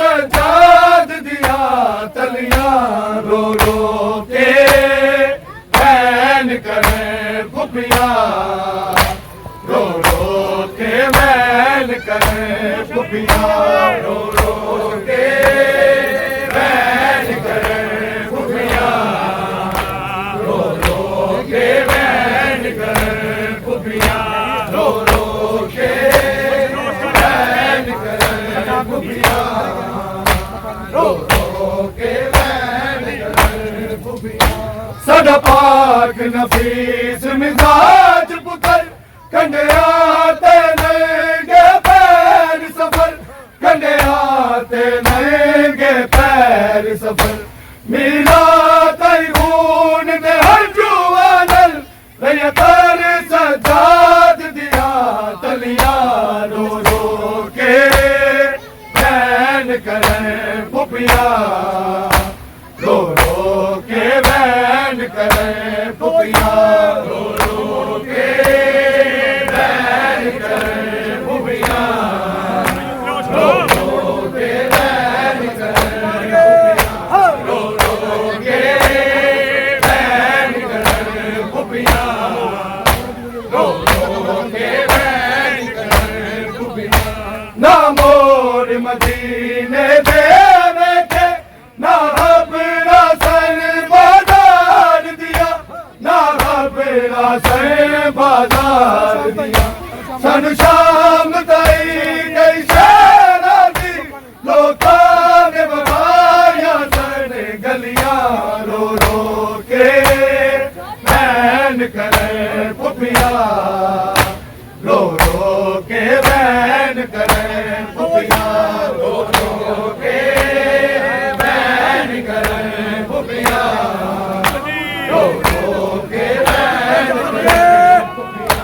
सजाद दिया तलियां रो रो के बैन करें फुफियां रो रो के बैन करें फुफियां रो रो के बैन करें फुफियां रो रो के बैन करें फुफियां रो रो के बैन करें फुफियां रो रो के बैन करें फुफियां साडा पाक नफीस मिजाज पुतर कंडिया ते नंगे पैर सफर कंडिया ते नंगे पैर सफर मीरा तई खून दे हर जुआनल रैया तर सजाद दिया तलियां रो रो के बैन करें फुफियां रो रो के बैन करें फुफियां रो रो के बैन करें फुफियां रो रो के बैन करें रो रो के बैन करें फुफियां रो रो के बैन करें फुफियां ना मोर मदीने दे बैठे ना अपना सन बाजार दिया ना अपना सन बाजार दिया सन शाम तई गई शहरा दी लोकां ने बगाया सन गलियां रो रो के बैन करें फुफियां रो रो के बैन करें फुफियां रो रो के बैन करें फुफियां रो रो के बैन करें फुफियां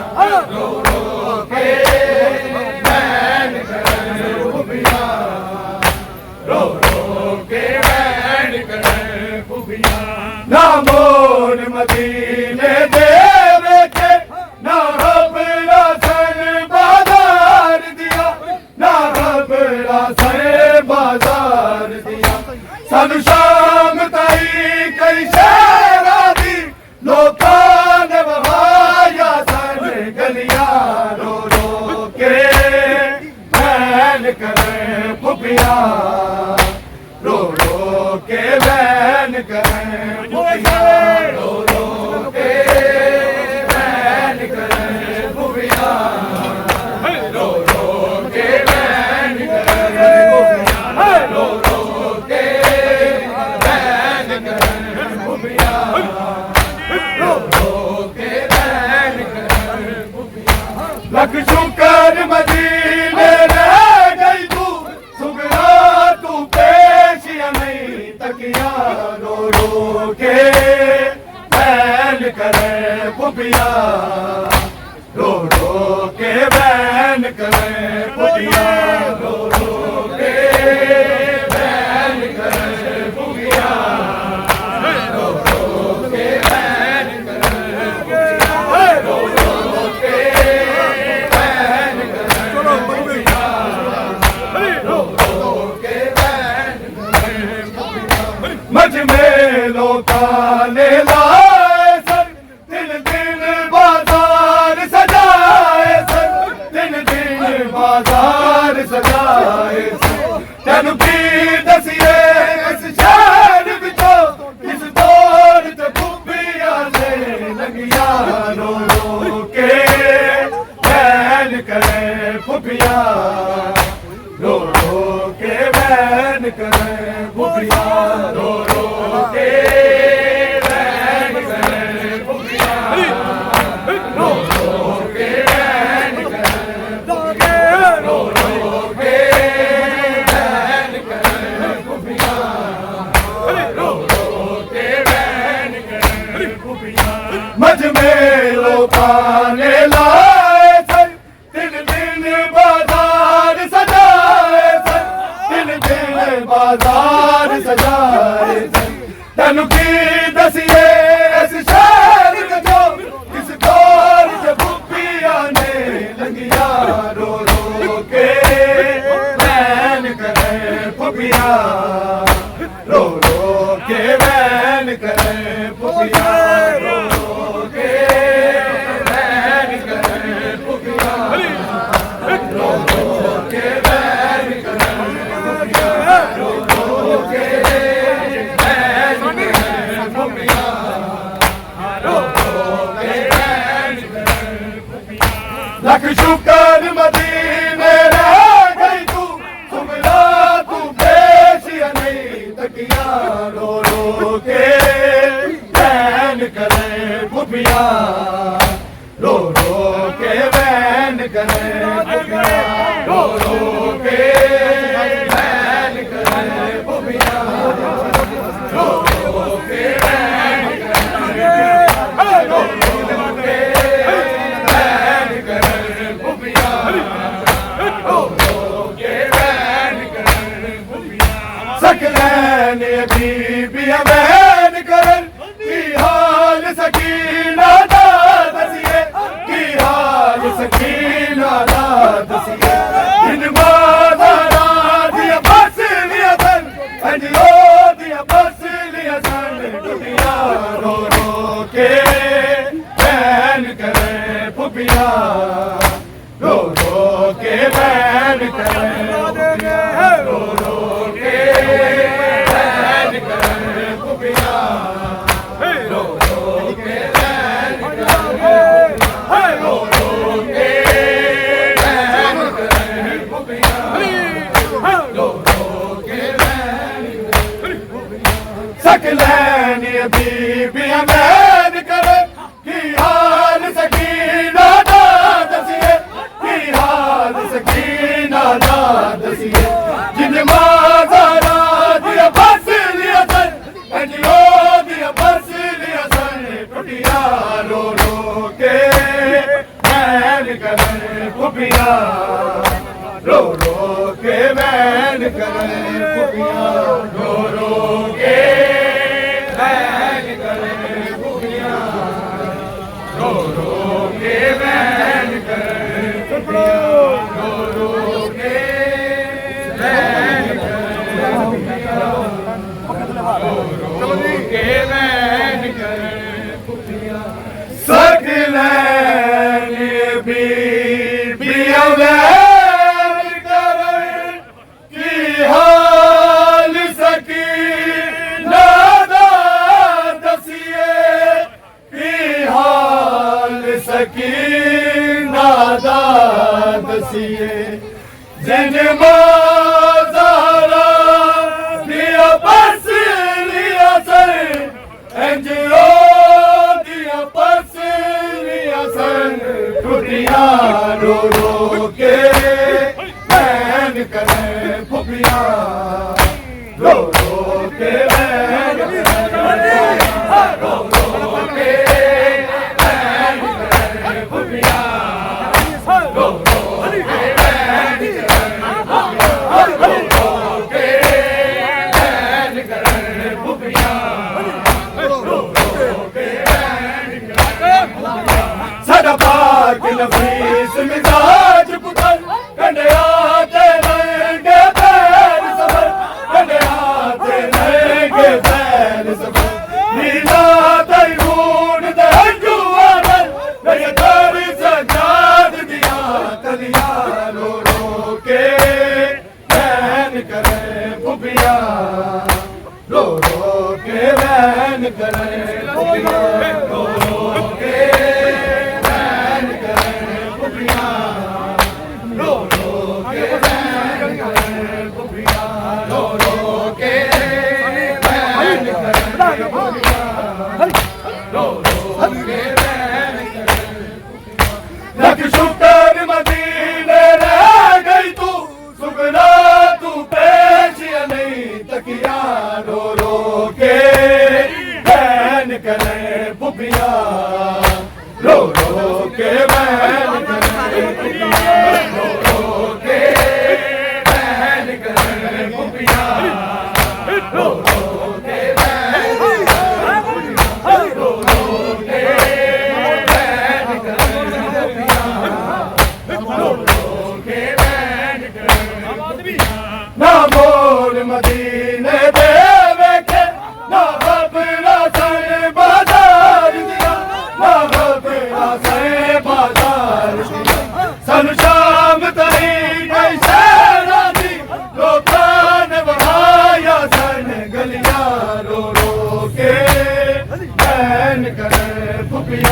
रो रो के बैन करें फुफियां रो रो के बैन करें फुफियां ना मोर मदीने दे बैठे ना अपना सन बाजार दिया ना अपना सन बाजार दिया सानू शाम ताई कई शहरा दी लोकां ने बहाया सन गलियां रो रो के बैन करें फुफियां रो रो के बैन करें फुफियां रो रो के बैन करें फुफियां रो रो के बैन करें फुफियां रो रो के बैन करें फुफियां रो रो के बैन करें फुफियां लख शुक्र मदीने रह गई तू सुगरा तू पेशियां नहीं तकिया रो रो के बैन करें फुफियां रो रो के बैन करें फुफियां रो रो के बैन करें फुफियां रो रो के बैन करें फुफियां रो रो के बैन करें फुफियां रो रो के बैन करें फुफियां मझ में लोकां ने लाए सर दिन दिन बाजार सजाए सर दिन दिन बाजार सजाए सर तेनू की दसिए इस शहर विचों किस दौर ते फुफियां ने लंघियां रो रो के बैन करें फुफियां रो रो के बैन करें फुफियां रो रो के बैन करें फुफियां रो रो के बैन करें फुफियां रो रो के बैन करें फुफियां रो रो के बैन करें फुफियां मझ में लोकां ने लाए सर दिन दिन बाजार सजाए सर दिन दिन बाजार सजाए सर तेनू की दसिए इस शहर विचों किस दौर च फुफियां ने लंघियां रो रो के बैन करें फुफिया रो रो के बैन करे फुफिया रो रो के बैन करे फुफिया रो रो के बैन करे फुफिया रो रो के बैन करे फुफिया रो रो के बैन करे फुफिया लख शुक्र मदीने रह गई तू सुगला तू पेशिया नहीं तकिया रो रो के बैन करे फुफिया रो रो के बैन करे फुफिया रो रो के बैन करे फुफिया रो रो के बैन करे रो रो के बैन करे फुफिया रो रो के बैन करे फुफिया सकलैन बीबियां बैन करन की हाल सकीना दा दसिए की हाल सकीना दा दसिए इन बाजारा दिया बस लिया सन अंजो दिया बस लिया सन दुनिया रो रो के बैन करे फुफिया रो रो के बैन करे फुफिया रो रो के बैन करे फुफिया रो रो के बैन करे रो रो के बैन करे फुफिया रो रो के बैन सकलैन बीबियां बैन करे की हाल सकीना दा दसिए की हाल सकीना दा दसिए जिन माजारा दिया बस लिया सन अंजियो दिया बस लिया सन फुफिया रो रो के बैन करे फुफिया रो रो के बैन करे फुफिया रो रो के बैन करे फुफिया रो रो के बैन करे फुफिया रो रो के बैन करे फुफिया रो रो के बैन करे फुफिया सकलैन बीबियां बैन करन की हाल सकीना दा दसिए की हाल सकीना दा दसिए जिन माजारा दिया बस लिया सन अंजो दिया बस लिया सन फुफिया रो रो के बैन करे फुफिया रो रो के बैन करे रो रो के बैन करे फुफिया रो रो के बैन करे रो रो के बैन करे फुफिया रो रो के बैन करे साडा पाक नफीस मिजाज पुतर कंडिया ते लंगे पैर सबर कंडिया ते लंगे पैर सबर नीला तैमून दे जुआन मेरे दर सजाद दिया कलिया रो रो के बैन करे फुफिया रो रो के बैन करे फुफिया रो रो के बैन करे फुफिया रो रो के बैन करे फुफिया रो रो के बैन करे फुफिया रो रो के बैन करे लख शुक्र मदीने रह गई तू सुगला तू पेशिया नहीं तकिया रो रो के बैन करे फुफिया रो रो के बैन करे फुफिया रो रो के बैन करे फुफिया रो रो के बैन करे फुफिया रो रो के बैन करे फुफिया रो रो के बैन करे ना मोर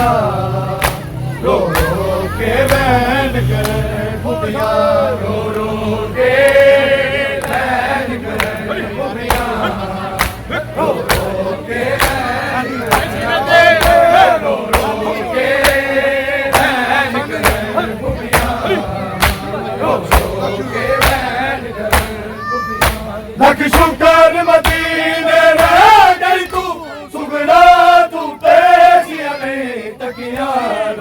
फुफिया रो रो के बैन करे फुफिया रो रो के बैन करे फुफिया रो रो के बैन करे रो रो के बैन करे फुफिया रो रो के बैन करे फुफिया लख शुक्र मदीने रह गई तू सुगड़ा तू पेशिया में तकिया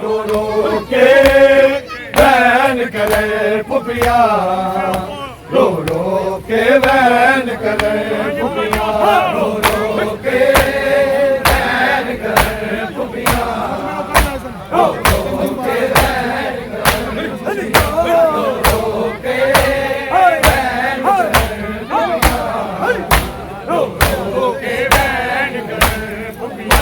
रो रो के बैन करे फुफिया रो रो के बैन करे फुफिया रो रो के बैन करे फुफिया रो रो के बैन करे फुफिया रो रो के बैन करे रो रो के बैन करे फुफिया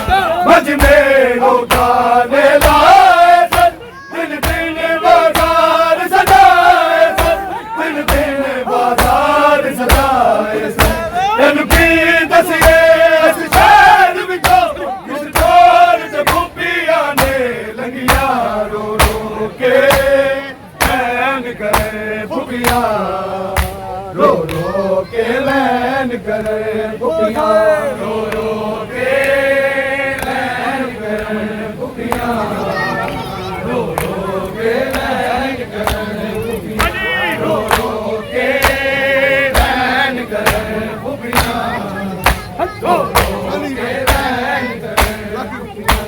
मज में गाने लाए सन दिन दिन बाजार सजाए सन दिन दिन बाजार सजाए सन की दसिए इस शहर विचो इस दौर से फुफिया ने लंगिया रो रो के बैन करे फुफिया रो रो के बैन करे फुफिया रो रो के बैन करे फुफिया रो रो के बैन करे फुफिया रो रो के बैन करे फुफिया रो रो के बैन करे फुफिया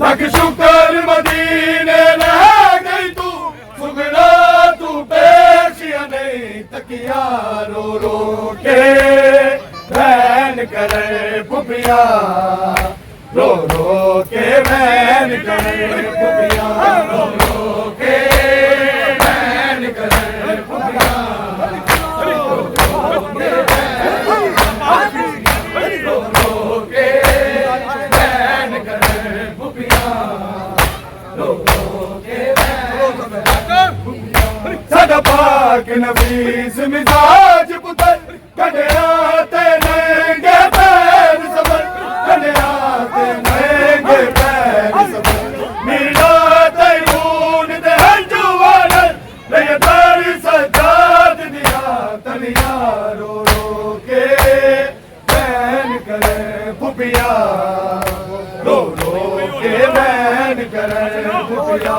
लख शुक्र मदीने रह गई तू सुगड़ा तू पेशिया नहीं तकिया रो रो के बैन करे फुफिया रो रो के बैन करे फुफिया रो रो के बैन करे फुफिया रो रो के रो रो के बैन करे फुफिया रो रो के सादा पाक नबीस मिजाज पुत्र कन्या ते नंगे पैर सबर कन्या ते नंगे पैर सबर मीरा ते खून दे हंजुआन ले दर सजाद दिया तलिया रो रो के बैन करे फुफिया रो रो के बैन करे फुफिया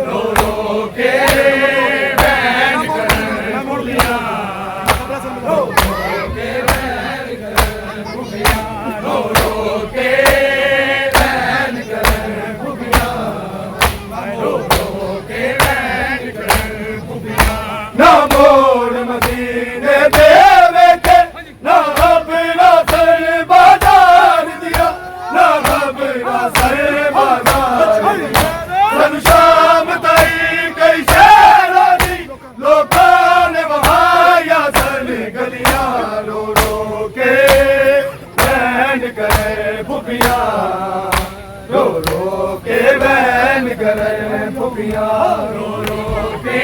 रो रो के बैन करे फुफिया रो रो के बैन करे फुफिया रो रो के बैन करे फुफिया रो रो के बैन करे फुफिया ना मोड़ मदीने दे वेखे ना अपना सर बाजार दिया ना अपना सर बाजार दिया सन शाम ताई कई शहरा दी लोकां ने वहाया सन गलियां रो रो के बैन करे फुफिया रो रो के बैन करे फुफिया रो रो के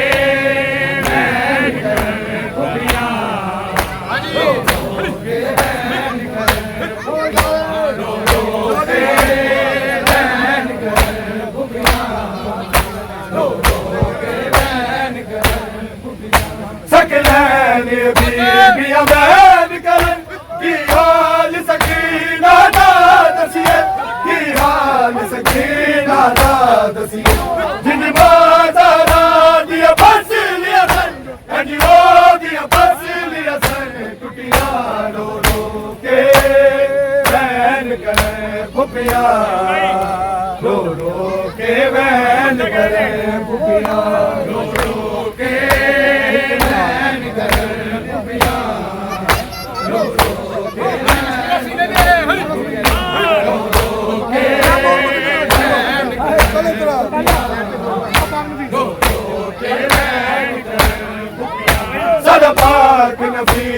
बैन करे फुफिया रो रो के बैन करे फुफिया रो रो के बैन करे फुफिया रो रो के बैन करे फुफिया सकलैन बीबियां बैन करन की हाल सकीना दा दसिए की हाल सकीना दा दसिए जिन बाजारा दिया बस लिया सन अंजियो दिया बस लिया सन टुटिया रो रो के बैन करे फुफिया रो रो के बैन करे फुफिया रो रो के बैन करे फुफिया रो रो के बैन करे फुफिया रो रो के बैन करे फुफिया रो रो के बैन करे फुफिया सदा पाक नबी